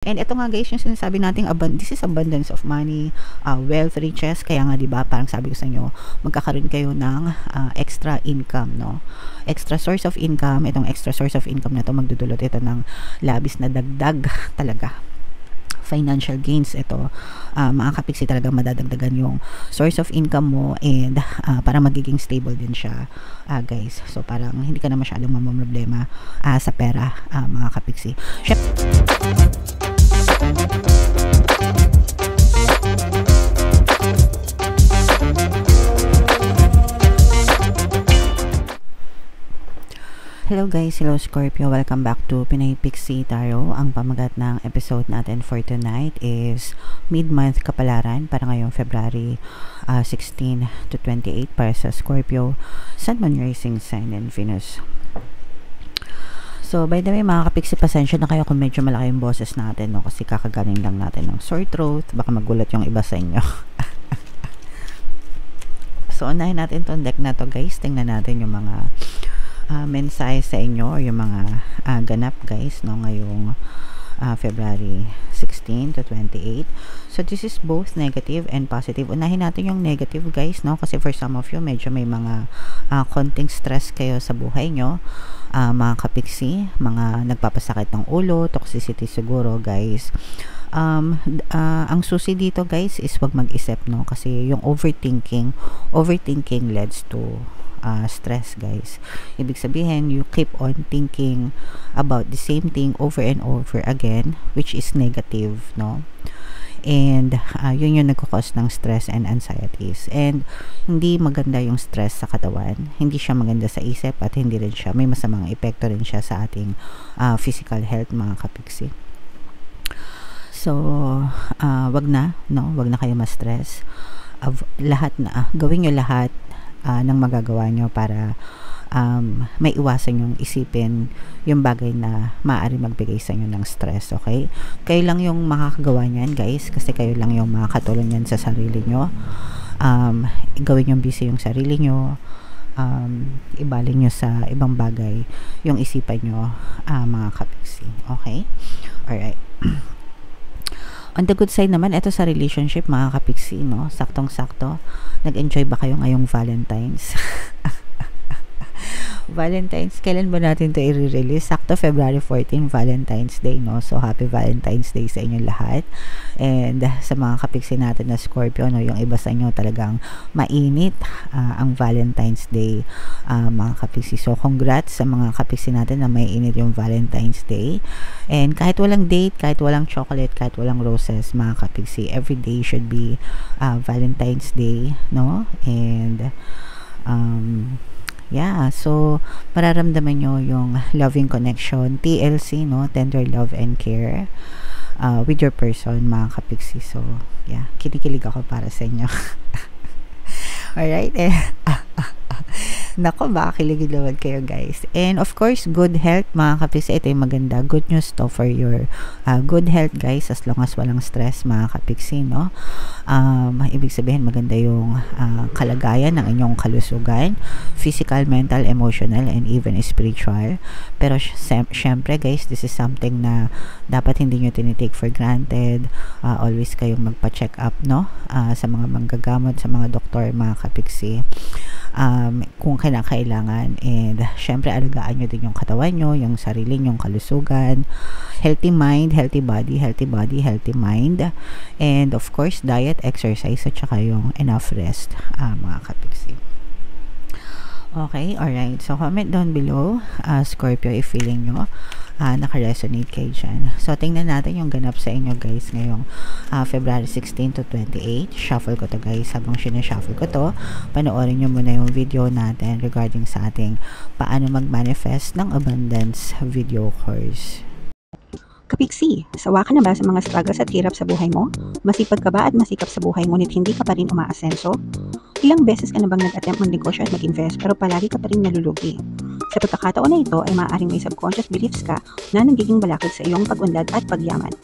And ito nga guys, yung sinasabi nating this is abundance of money, wealth, riches. Kaya nga 'di ba, parang sabi ko sa inyo, magkakaroon kayo ng extra income, no? Extra source of income. Itong extra source of income na to, magdudulot ito ng labis na dagdag talaga financial gains. Ito mga kapiksi, talagang madadagdagan yung source of income mo, and para magiging stable din siya, guys. So parang hindi ka na masyadong mamamroblema sa pera, mga kapiksi. Hello guys, hello Scorpio, welcome back to Pinay Pixie Tarot. Ang pamagat ng episode natin for tonight is mid-month kapalaran para ngayong February 16 to 28 para sa Scorpio, Sun, Moon, Rising Sign, and Venus. So by the way mga kapiksi, pasensya na kayo kung medyo malaki yung boses natin, no? Kasi kakagaling lang natin ng sore throat, baka magulat yung iba sa inyo. So unahin natin tong deck na to guys, tingnan natin yung mga mensahe sa inyo, or yung mga ganap guys, no, ngayong February 16 to 28. So this is both negative and positive. Unahin natin yung negative guys, no, kasi for some of you medyo may mga konting stress kayo sa buhay nyo, mga kapiksi, mga nagpapasakit ng ulo, toxicity siguro guys. Ang susi dito guys is wag mag-isip, no, kasi yung overthinking leads to stress guys. Ibig sabihin, you keep on thinking about the same thing over and over again, which is negative, no? And yun yung nagkakos ng stress and anxieties, and hindi maganda yung stress sa katawan, hindi siya maganda sa isip, at hindi rin siya, may masamang epekto rin siya sa ating physical health, mga kapiksi. So wag na kayo ma-stress. Gawin nyo lahat ng magagawa nyo para may iwasan yung isipin yung bagay na maaari magbigay sa inyo ng stress, okay? Kayo lang yung makakagawa niyan guys, kasi kayo lang yung makakatulong yan sa sarili nyo. Gawin yung busy yung sarili nyo, ibaling nyo sa ibang bagay yung isipan nyo, mga kapiksi, okay? Alright. On the good side naman, ito sa relationship mga kapiksi, no? Saktong-sakto. Nag-enjoy ba kayo ngayong Valentine's? Valentine's, kailan ba natin ito i-release? Sakto February 14, Valentine's Day, no? So happy Valentine's Day sa inyo lahat. And sa mga kapiksi natin na Scorpio, no, yung iba sa inyo talagang mainit ang Valentine's Day, mga kapiksi. So congrats sa mga kapiksi natin na may init yung Valentine's Day. And kahit walang date, kahit walang chocolate, kahit walang roses, mga kapiksi, every day should be Valentine's Day, no? And yeah, so mararamdaman nyo yung loving connection, TLC, no, tender love and care with your person, mga kapiksi. So yeah, kinikilig ako para sa inyo. Alright, nako, baka kiligin naman kayo guys. And of course, good health, mga kapiksi. Ito yung maganda, good news to for your good health guys, as long as walang stress, mga kapiksi, no? Ibig sabihin maganda yung kalagayan ng inyong kalusugan, physical, mental, emotional, and even spiritual. Pero syempre guys, this is something na dapat hindi nyo tinitake for granted. Always kayong magpa-check up, no, sa mga manggagamot, sa mga doktor, mga kapiksi, kung kailangan. And syempre alagaan nyo din yung katawan nyo, yung sarili nyong kalusugan, healthy mind, healthy body, healthy mind, and of course diet, exercise, at saka yung enough rest, mga kapiksi. Okay, alright. So comment down below, Scorpio, if feeling nyo naka-resonate kayo dyan. So tingnan natin yung ganap sa inyo guys ngayong February 16 to 28. Shuffle ko to guys. Habang sinashuffle ko to, panoorin nyo muna yung video natin regarding sa ating paano mag-manifest ng abundance video course. Kapiksi, sawa ka na ba sa mga struggles at hirap sa buhay mo? Masipag ka ba at masikap sa buhay ngunit hindi ka pa rin umaasenso? Ilang beses ka na bang nag-attempt magnegosyo at mag-invest pero palagi ka pa rin nalulugi? Sa pagkakataon na ito ay maaaring may subconscious beliefs ka na nagiging balakid sa iyong pag-unlad at pagyaman.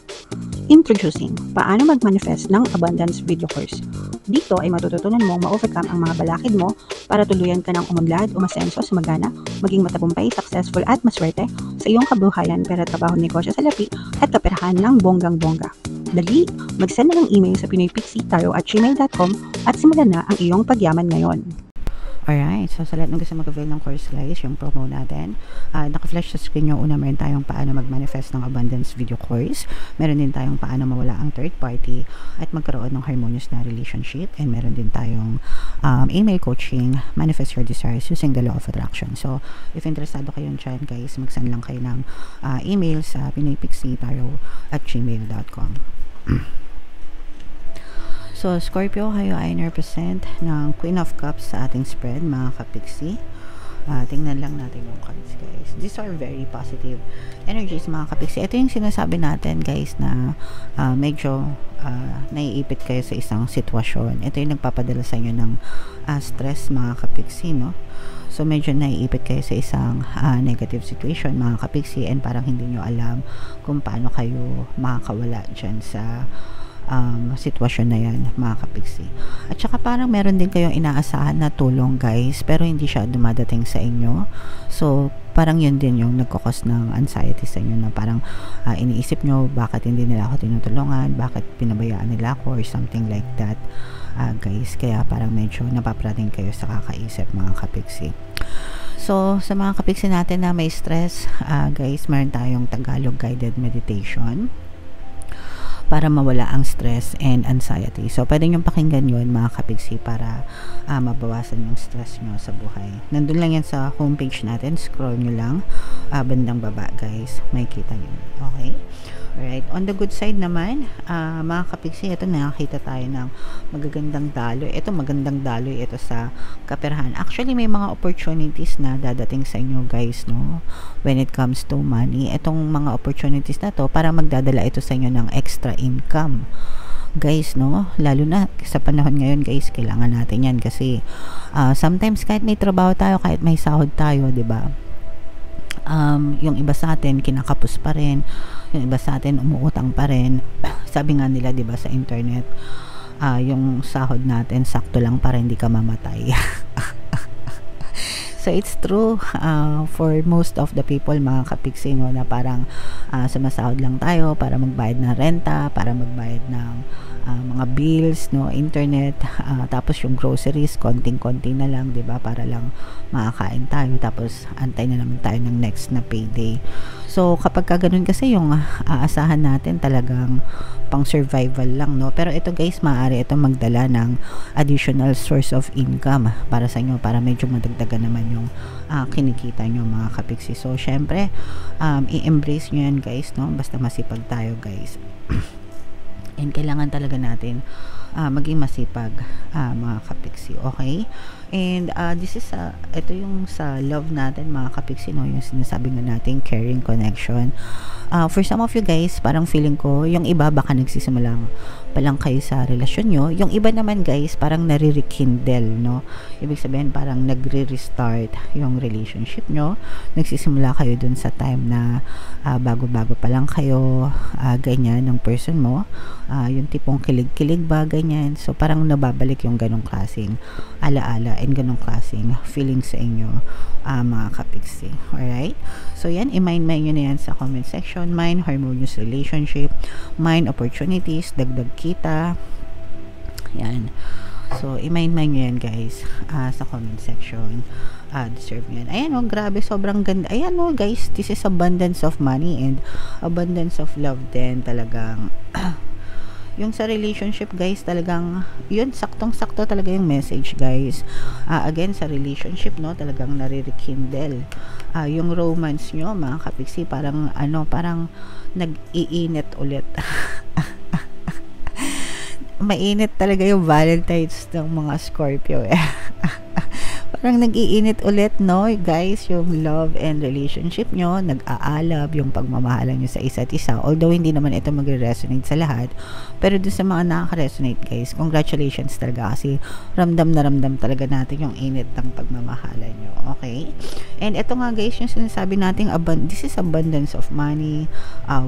Introducing, paano mag-manifest ng abundance video course. Dito ay matututunan mong ma-overcome ang mga balakid mo para tuluyan ka ng umunlad, umasenso, sumagana, maging matagumpay, successful at maswerte sa iyong kabuhayan, pera, trabaho, negosyo, salapi at kaperahan ng bonggang-bongga. Dali, mag-send na ng email sa pinoypixie@gmail.com at simulan na ang iyong pagyaman ngayon. Alright, so sa lahat ng gusto mag-avail ng course guys, yung promo natin, naka-flash sa screen nyo. Una, meron tayong paano mag-manifest ng abundance video course. Meron din tayong paano mawala ang third party at magkaroon ng harmonious na relationship. And meron din tayong email coaching, manifest your desires using the law of attraction. So, if interesado kayo dyan guys, mag-send lang kayo ng email sa pinoypixie@gmail.com. So, Scorpio, kayo ay represent ng Queen of Cups sa ating spread, mga kapixie. Tingnan lang natin yung cards, guys. These are very positive energies, mga kapixie. Ito yung sinasabi natin, guys, na medyo naiipit kayo sa isang sitwasyon. Ito yung nagpapadala sa inyo ng stress, mga kapixie, no? So, medyo naiipit kayo sa isang negative situation, mga kapixie, and parang hindi nyo alam kung paano kayo makakawala dyan sa sitwasyon na yan, mga kapixie. At saka parang meron din kayong inaasahan na tulong guys, pero hindi siya dumadating sa inyo. So parang yun din yung nagkakos ng anxiety sa inyo, na parang iniisip nyo bakit hindi nila ako tinutulungan, bakit pinabayaan nila ako or something like that, guys. Kaya parang medyo napaprating kayo sa kakaisip, mga kapixie. So sa mga kapixie natin na may stress, guys, meron tayong Tagalog guided meditation para mawala ang stress and anxiety. So, pwede nyo pakinggan yun, mga kapixie, para mabawasan yung stress nyo sa buhay. Nandun lang yan sa homepage natin. Scroll nyo lang. Bandang baba, guys. May kita nyo. Okay? Alright. On the good side naman, mga kapixie, ito nakakita tayo ng magagandang daloy. Ito, magandang daloy ito sa kaperahan. Actually, may mga opportunities na dadating sa inyo, guys, no? When it comes to money, itong mga opportunities na to, para magdadala ito sa inyo ng extra income, guys, no? Lalo na sa panahon ngayon, guys, kailangan natin yan kasi sometimes kahit may trabaho tayo, kahit may sahod tayo, 'di ba? Yung iba sa atin kinakapos pa rin, yung iba sa atin umuutang pa rin. Sabi nga nila, 'di ba, sa internet, yung sahod natin sakto lang para hindi ka mamatay. So it's true for most of the people, mga kapixie, no, na parang sumasahod lang tayo para magbayad ng renta, para magbayad ng mga bills, no, internet, tapos yung groceries konting-konti na lang, 'di ba, para lang makakain tayo, tapos antay na naman tayo ng next na payday. So kapag ganun kasi yung aasahan natin, talagang pang survival lang, no. Pero ito guys, maaari ito magdala ng additional source of income para sa inyo, para medyo madagdagan naman yung kinikita nyo, mga kapixie. So syempre, i-embrace nyo yan, guys, no. Basta masipag tayo, guys. And kailangan talaga natin maging masipag, mga kapixie, okay? And this is ito yung sa love natin, mga kapixie, no, yung sinasabi nga natin, caring connection. For some of you guys, parang feeling ko yung iba baka nagsisimula pa lang kayo sa relasyon nyo, yung iba naman guys parang nare-rekindle, no? Ibig sabihin parang nagre-restart yung relationship nyo, nagsisimula kayo dun sa time na bago-bago pa lang kayo, ganyan, ng person mo, yung tipong kilig-kilig ba, ganyan. So parang nababalik yung ganong klaseng alaala and ganong klaseng feeling sa inyo, mga kapixie. Alright? So yan, i-mind nyo na yan sa comment section. Mind harmonious relationship, mind opportunities, dagdag kita. Yan. So i-mind nyo yan, guys, sa comment section. Deserve nyo yan. Ayan, oh, grabe, sobrang ganda. Ayan, oh, guys, this is abundance of money and abundance of love din, talagang yung sa relationship, guys, talagang yun, saktong-sakto talaga yung message, guys. Again, sa relationship, no, talagang nare-rekindle yung romance nyo, mga kapixie, parang parang nag-iinit ulit. Mainit talaga yung Valentine's ng mga Scorpio, eh. parang nag-iinit ulit, no? Guys, yung love and relationship nyo, nag-aalab yung pagmamahalan nyo sa isa't isa. Although, hindi naman ito magre-resonate sa lahat. Pero doon sa mga nakaka-resonate, guys, congratulations talaga kasi ramdam na ramdam talaga natin yung init ng pagmamahalan nyo. Okay? And ito nga, guys, yung sinasabi natin, this is abundance of money,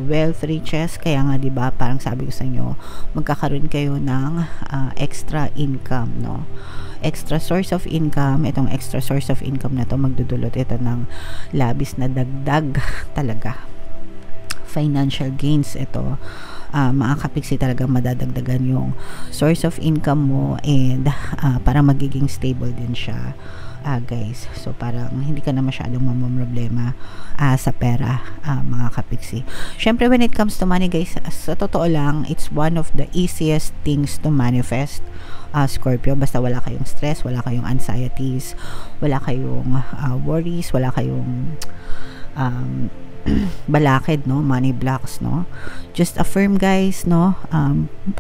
wealth, riches. Kaya nga, diba, parang sabi ko sa inyo, magkakaroon kayo ng extra income, no? Extra source of income. Itong extra source of income na to, magdudulot ito ng labis na dagdag talaga. Financial gains ito. Mga kapiksi talaga madadagdagan yung source of income mo and parang magiging stable din siya. Guys, so parang hindi ka na masyadong mamamroblema sa pera, mga kapiksi. Syempre, when it comes to money, guys, sa totoo lang, it's one of the easiest things to manifest, Scorpio. Basta wala kayong stress, wala kayong anxieties, wala kayong worries, wala kayong balakid, no, money blocks, no. Just affirm, guys, no,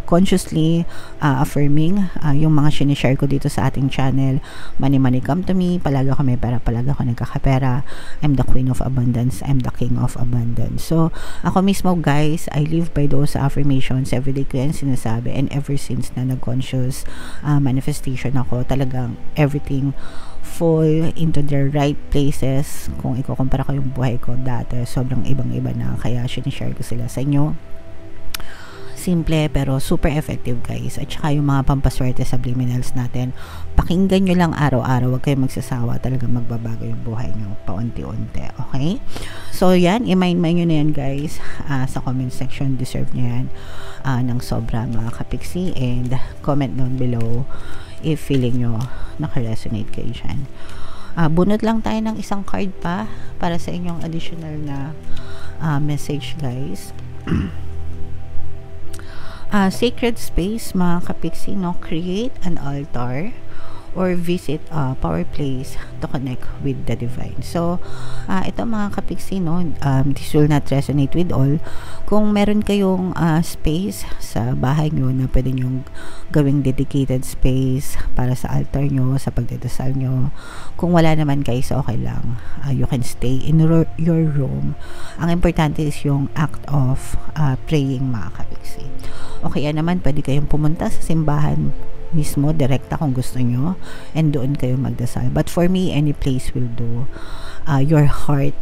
consciously affirming yung mga sinishare ko dito sa ating channel. Money come to me, palagi ako may pera, palagi ako nagkakapera. I'm the queen of abundance, I'm the king of abundance. So ako mismo, guys, I live by those affirmations. Everyday ko yan sinasabi, and ever since na nag-conscious manifestation ako, talagang everything fall into the right places. Kung ikukumpara ko yung buhay ko dati, sobrang ibang-iba na, kaya sinishare ko sila sa inyo. Simple pero super effective, guys. At saka yung mga pampaswerte subliminals natin, pakinggan nyo lang araw-araw, huwag kayong magsasawa, talagang magbabago yung buhay nyo paunti-unti. Okay? So yan, i-mind nyo na yan, guys. Sa comment section, deserve nyo yan ng sobra, mga kapiksi, and comment down below if feeling nyo naka-resonate kayo dyan. Bunot lang tayo ng isang card pa para sa inyong additional na message, guys. Sacred space, mga kapiksi, no? Create an altar or visit a power place to connect with the divine. So, ito, mga kapiksi, no? This will not resonate with all. Kung meron kayong space sa bahay nyo na pwede nyong gawing dedicated space para sa altar nyo, sa pagdadasal nyo. Kung wala naman, guys, okay lang. You can stay in your room. Ang importante is yung act of praying, mga kapiksi. Okay, yan naman, pwede kayong pumunta sa simbahan mismo, direkta kung gusto nyo, and doon kayo magdasal. But for me, any place will do. Your heart,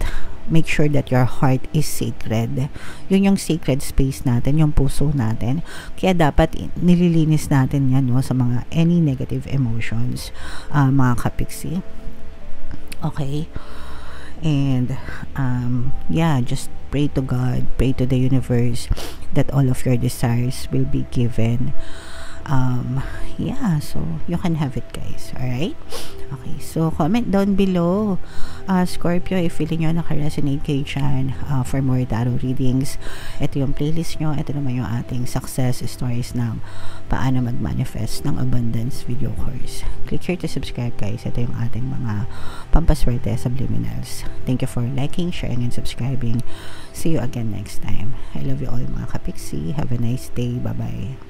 make sure that your heart is sacred. Yun yung sacred space natin, yung puso natin. Kaya dapat nililinis natin yan, no, sa mga any negative emotions, mga kapiksi. Okay? And yeah, just pray to God, pray to the universe that all of your desires will be given. Yeah, so you can have it, guys. Alright? Okay, so comment down below, Scorpio, if feeling nyo naka-resonate kayo dyan for more tarot readings. Ito yung playlist nyo. Ito naman yung ating success stories ng paano mag-manifest ng abundance video course. Click here to subscribe, guys. Ito yung ating mga pampaswerte subliminals. Thank you for liking, sharing, and subscribing. See you again next time. I love you all, mga kapiksi. Have a nice day. Bye-bye.